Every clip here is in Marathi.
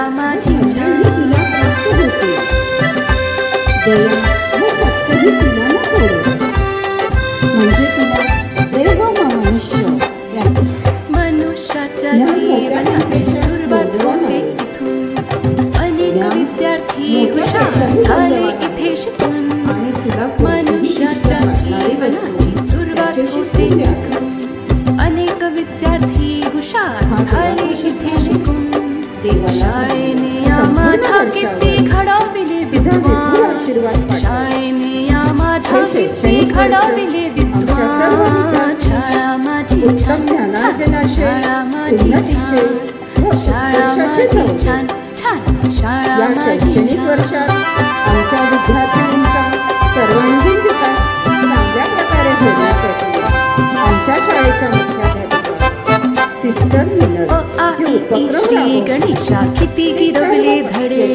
माझी छान तुला प्राप्त होते. दया व सत्य तुला न सोडे, म्हणजे तुला देव व मनुष्य मनुष्याच्या जीवनाची सुरुवात होते इथून. अनेक विद्यार्थी हुशार झाले इथे शिकून. मनुष्याच्या जीवनाची सुरुवात होते इथून. अनेक विद्यार्थी हुशार झाले इथे शिकून. शाळेने माझ्या किती घडविले विद्वान. शाळेने माझ्या किती घडविले विद्वान. शाळा माझी छान छान, शाळा माझी छान, शाळा माझी छान छान, शाळा माझी छान. आमच्या विद्यार्थ्यांचा सर्वांगीण विकास चांगल्या प्रकारे होण्यासाठी आमच्या शाळेच्या मुख्याध्यापिका सिस्टर मिलर श्री गणेशा किती गिरवले धडे.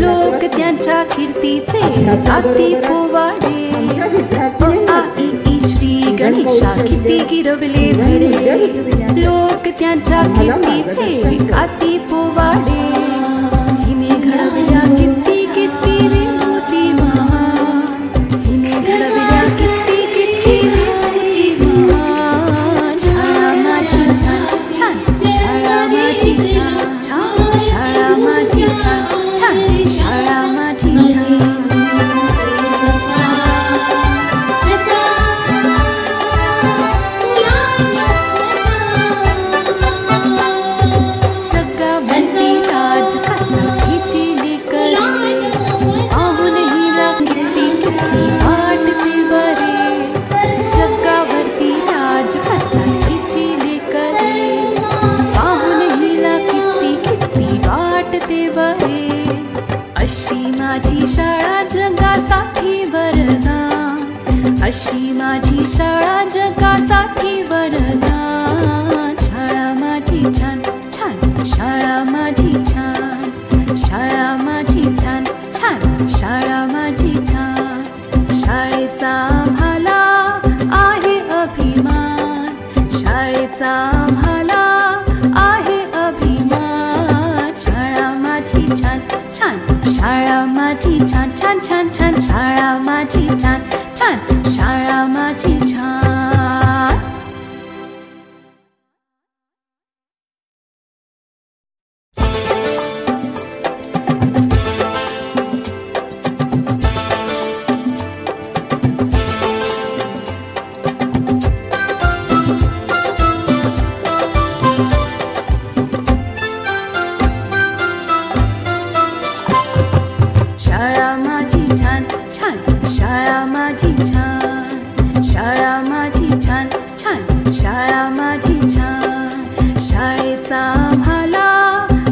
लोक त्यांच्या कीर्तीचे गाती पोवाडे. श्री गणेशा किती गिरवले धडे. लोक त्यांच्या कीर्तीचे गाती पोवाडे. हिने घडवल्या किती किती विभूती महान. हिने घडवल्या किती किती विभूती महान. शाळा माझी छान छान, शाळा माझी छान छान, शाळा माझी छान छान, शाळा माझी छान. अशी माझी शाळा जगासाठी वरदान. शाळा माझी छान छान, शाळा माझी छान, शाळा माझी छान छान, शाळा माझी छान. शाळेचा आम्हाला आहे अभिमान. शाळेचा आम्हाला आहे अभिमान. शाळा माझी छान छान, शाळा माझी छान छान छान छान, शाळा माझी छान छान, शाळा माझी छान. शाळा माझी छान छान, शाळा माझी छान, शाळा माझी छान छान, शाळा माझी छान. शाळेचा आम्हाला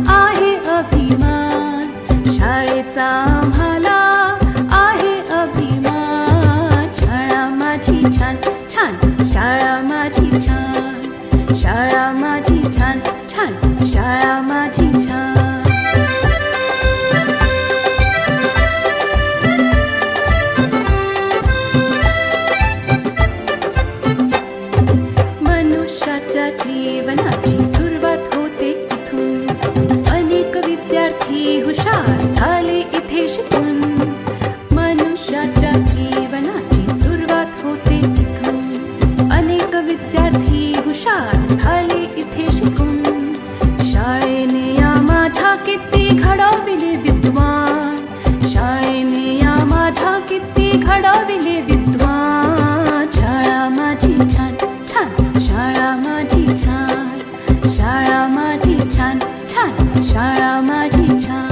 आहे अभिमान. शाळेचा आम्हाला आहे अभिमान. शाळा माझी छान छान, शाळा माझी छान, शाळा माझी छान छान, शाळा माझी छान. जीवनाची सुरुवात होते इथून. अनेक विद्यार्थी हुशार झाले इथे शिकून. मनुष्याच्या जीवनाची सुरुवात होते इथून. अनेक विद्यार्थी हुशार झाले इथे शिकून. शाळेने माझ्या किती घडविले विद्वान. शाळेने माझ्या किती घडविले विद्वान. शाळा माझी छान छान, शाळा माझी छान, शाळा माझी छान छान, शाळा माझी छान.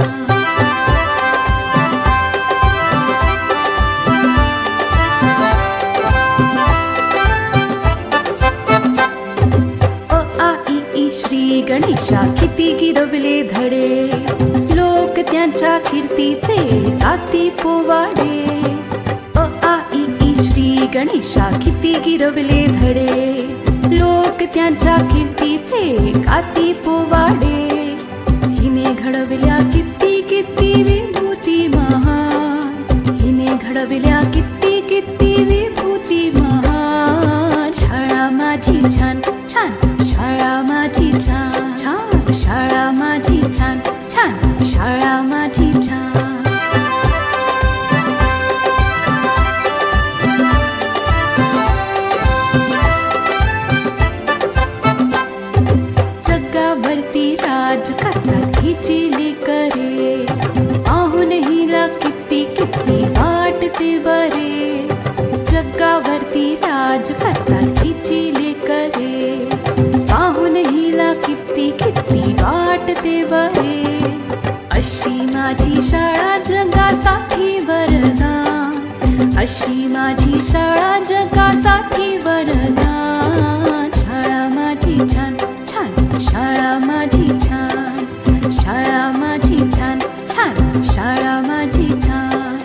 श्री गणेशा किती गिरवले धडे. लोक त्यांच्या कीर्तीचे गाती पोवाडे. श्री गणेशा किती गिरवले धडे. लोक त्यांच्या कीर्तीचे गाती पोवाडे. हिने घडवल्या किती किती विभूती महान. हिने घडवल्या किती किती विभूती महान. शाळा माझी छान छान, शाळा माझी छान छान, शाळा माझी छान छान, माझी शाळा जगासाठी वरदान, अशी माझी शाळा जगासाठी वरदान. शाळा माझी छान छान, शाळा माझी छान, शाळा माझी छान छान, शाळा माझी छान.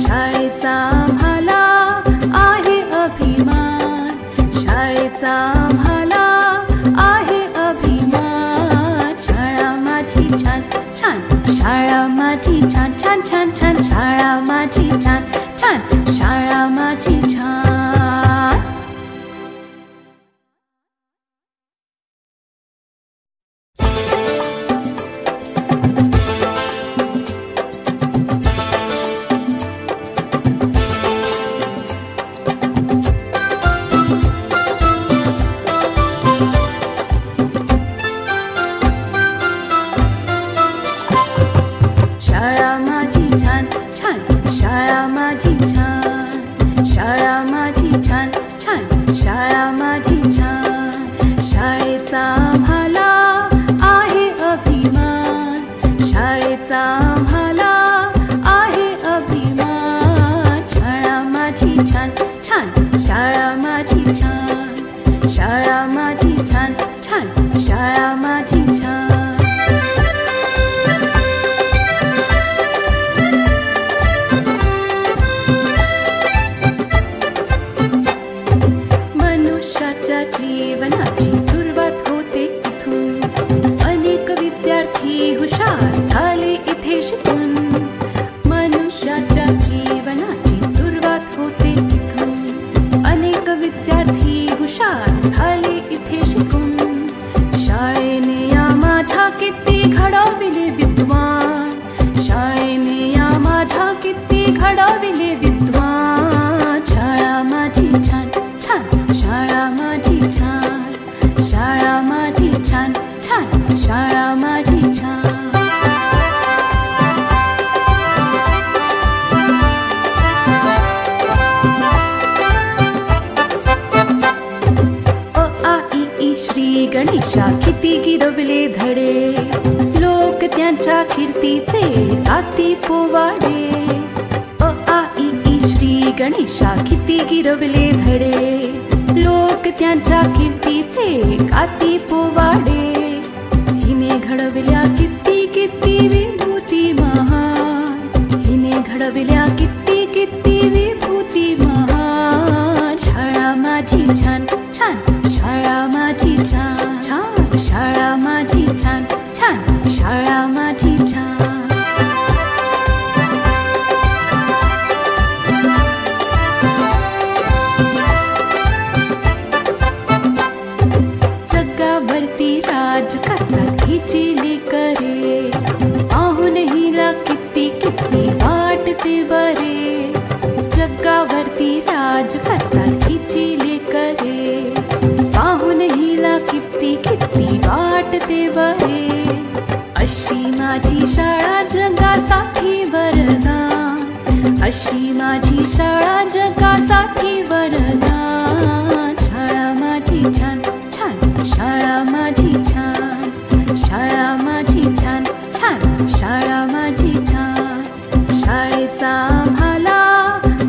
शाळेचा आम्हाला आहे अभिमान, शाळेचा आम्हाला आहे अभिमान. शाळा माझी छान छान, शाळा माझी छान छान छान छान, शाळा माझी छान छान, शाळा माझी छान. शाळा माझी छान छान, शाळा माझी छान, शाळा माझी छान छान, शाळा माझी छान. शाळेचा आम्हाला आहे अभिमान, शाळेचा आम्हाला आहे अभिमान. शाळा माझी छान छान, शाळा माझी छान, शाळा माझी छान छान, शाळा माझी छान. मनुष्याच्या जीवनाची सुरुवात होते इथून, अनेक विद्यार्थी हुशार झाले इथे शिकून. मनुष्याच्या जीवनाची सुरुवात होते इथून, अनेक विद्यार्थी हुशार झाले इथे शिकून. शाळेने या माझ्या किती घडविले विद्वान, शाळेने या माझ्या किती घडविले विद्वान. शाळा माझी छान छान, शाळा माझी छान, शाळा माझी छान छान, शाळा माझी छान. अ आ इ ई श्री गणेशा किती गिरवले धडे, लोक त्यांच्या कीर्तीचे गाती पोवाडे. अ आ इ ई श्री गणेशा किती गिरवले धडे, लोक त्यांच्या कीर्तीचे गाती पोवाडे. हिने घडविल्या किती किती विभूती महान, हिने घडविल्या किती किती विभूती महान. शाळा माझी छान छान, शाळा माझी छान छान, शाळा माझी छान छान, शाळा माझी छान. जगावरती राज करतात हिची लेकरे, पाहून हिला किती किती वाटते बरे. जगावरती राज करतात हिची लेकरे, पाहून हिला किती किती वाटते बरे. अशी माझी शाळा जगासाठी वरदान, अशी माझी शाळा जगासाठी वरदान. शाळा माझी छान छान, शाळा माझी छान, शाळा माझी छान छान, शाळा माझी छान. शाळेचा आम्हाला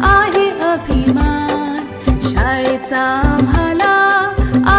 आहे अभिमान, शाळेचा